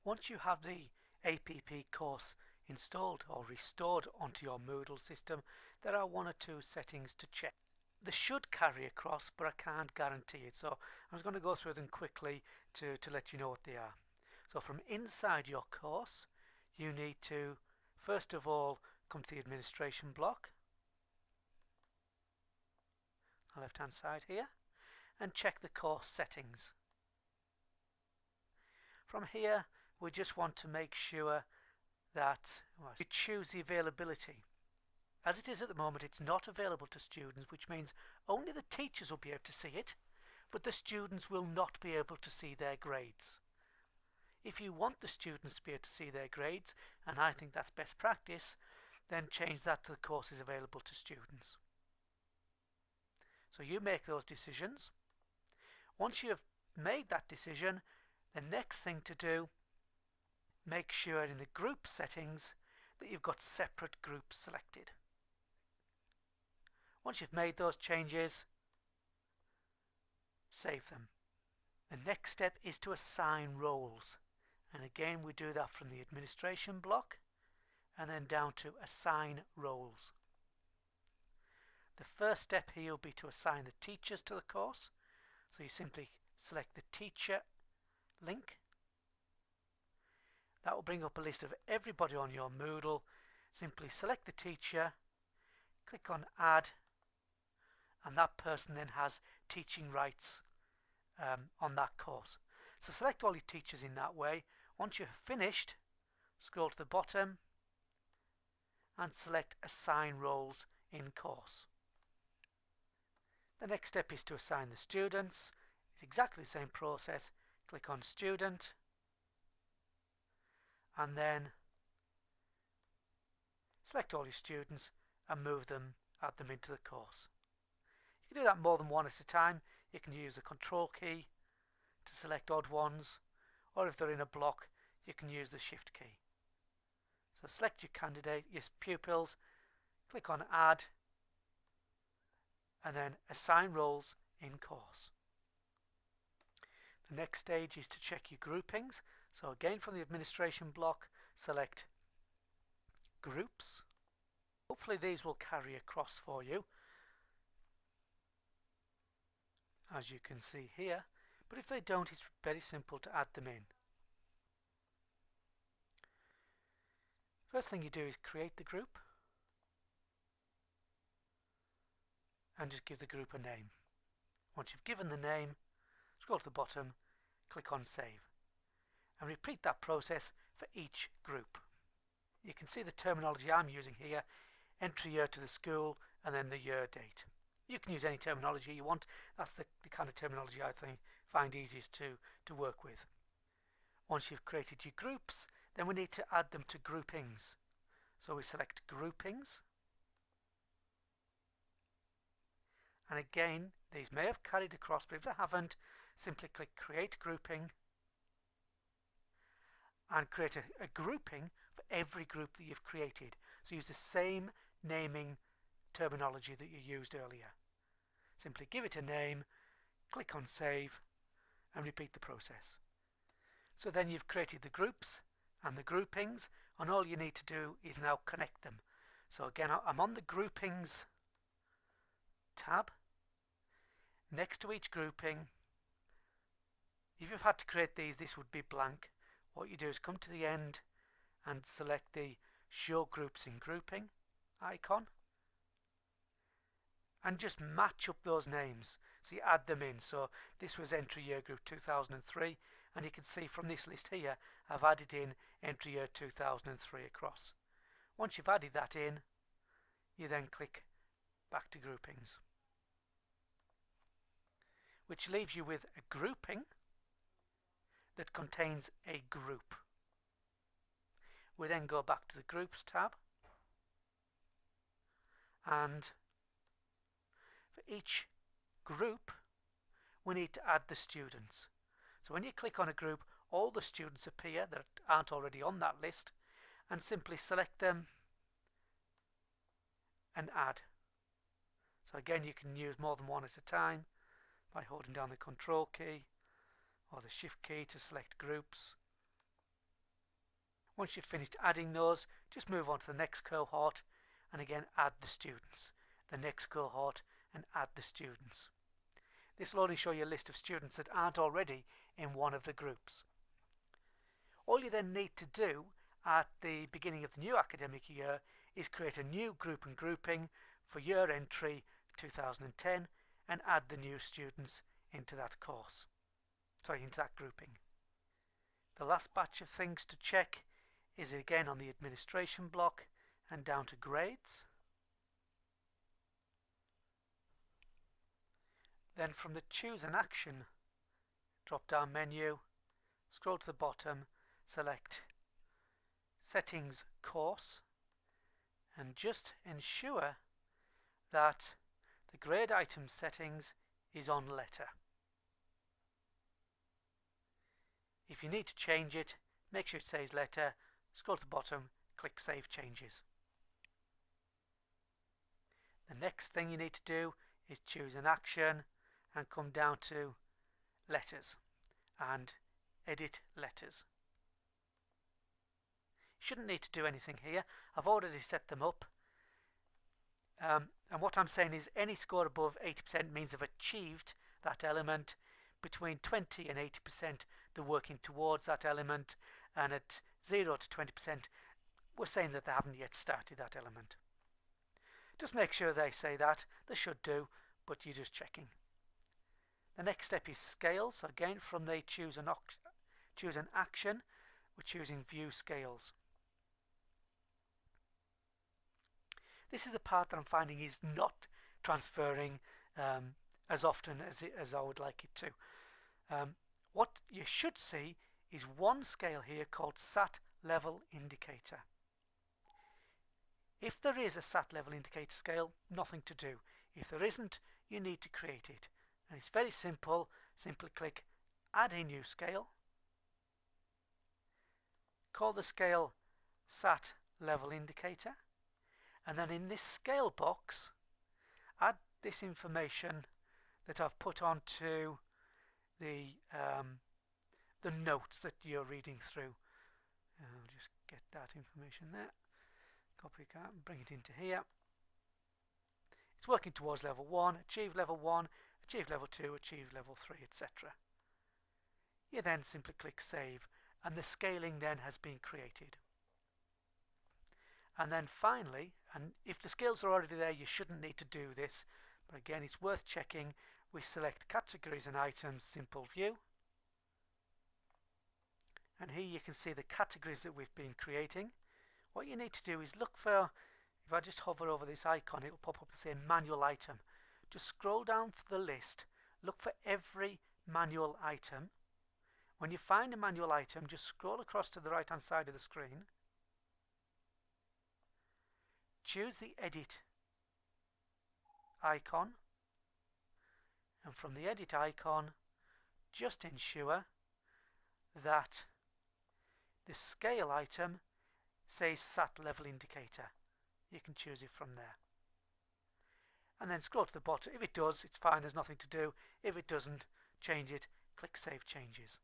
Once you have the APP course installed or restored onto your Moodle system, there are one or two settings to check. They should carry across, but I can't guarantee it. So I'm just going to go through them quickly to let you know what they are. So from inside your course, you need to, first of all, come to the administration block, the left-hand side here, and check the course settings. From here, we just want to make sure that you choose the availability. As it is at the moment, it's not available to students, which means only the teachers will be able to see it, but the students will not be able to see their grades. If you want the students to be able to see their grades, and I think that's best practice, then change that to the courses available to students. So you make those decisions. Once you've made that decision, the next thing to do, make sure in the group settings that you've got separate groups selected. Once you've made those changes, save them. The next step is to assign roles. And again, we do that from the administration block and then down to assign roles. The first step here will be to assign the teachers to the course. So you simply select the teacher link. That will bring up a list of everybody on your Moodle. Simply select the teacher, click on add, and that person then has teaching rights on that course. So select all your teachers in that way. Once you're finished, scroll to the bottom and select assign roles in course. The next step is to assign the students. It's exactly the same process. Click on student and then select all your students and add them into the course. You can do that more than one at a time. You can use the control key to select odd ones, or if they're in a block, you can use the shift key. So select your candidate, your pupils, click on add, and then assign roles in course. The next stage is to check your groupings. So again, from the administration block, select groups. Hopefully these will carry across for you, as you can see here, but if they don't, it's very simple to add them in. First thing you do is create the group and just give the group a name. Once you've given the name, scroll to the bottom, click on save, and repeat that process for each group. You can see the terminology I'm using here: entry year to the school and then the year date. You can use any terminology you want. That's the kind of terminology I find easiest to work with. Once you've created your groups, then we need to add them to groupings. So we select groupings. And again, these may have carried across, but if they haven't, simply click create grouping and create a grouping for every group that you've created. So use the same naming terminology that you used earlier. Simply give it a name, click on save, and repeat the process. So then you've created the groups and the groupings, and all you need to do is now connect them. So again, I'm on the groupings tab. Next to each grouping, if you've had to create these, this would be blank. What you do is come to the end and select the show groups in grouping icon and just match up those names. So you add them in. So this was entry year group 2003, and you can see from this list here I've added in entry year 2003 across. Once you've added that in, you then click back to groupings, which leaves you with a grouping that contains a group. We then go back to the Groups tab, and for each group we need to add the students. So when you click on a group, all the students appear that aren't already on that list, and simply select them and add. So again, you can use more than one at a time by holding down the control key or the shift key to select groups. Once you've finished adding those, just move on to the next cohort and again add the students. The next cohort and add the students. This will only show you a list of students that aren't already in one of the groups. All you then need to do at the beginning of the new academic year is create a new group and grouping for year entry 2010 and add the new students into that course. Into that grouping. The last batch of things to check is again on the administration block and down to grades. Then from the choose an action drop down menu, scroll to the bottom, select settings course and just ensure that the grade item settings is on letter. If you need to change it, make sure it says letter, scroll to the bottom, click Save Changes. The next thing you need to do is choose an action and come down to letters and edit letters. You shouldn't need to do anything here. I've already set them up. And what I'm saying is any score above 80% means they've achieved that element. Between 20 and 80% they're working towards that element, and at 0 to 20% we're saying that they haven't yet started that element. Just make sure they say that. They should do, but you're just checking. The next step is scales. So again, from the choose an action, we're choosing view scales. This is the part that I'm finding is not transferring as often as I would like it to. What you should see is one scale here called SAT level indicator. If there is a SAT level indicator scale, nothing to do. If there isn't, you need to create it. And it's very simple. Simply click Add a new scale. Call the scale SAT level indicator. And then in this scale box, add this information that I've put onto the notes that you're reading through. I'll just get that information there. Copy that and bring it into here. It's working towards level 1, achieve level 1, achieve level 2, achieve level 3, etc. You then simply click Save, and the scaling then has been created. And then finally, and if the scales are already there, you shouldn't need to do this, but again it's worth checking. We select categories and items, simple view, and here you can see the categories that we've been creating. What you need to do is look for, if I just hover over this icon, it will pop up and say manual item. Just scroll down for the list, look for every manual item. When you find a manual item, just scroll across to the right hand side of the screen, choose the edit icon, and from the edit icon just ensure that the scale item says SAT level indicator. You can choose it from there. And then scroll to the bottom. If it does, it's fine, there's nothing to do. If it doesn't, change it, click Save Changes.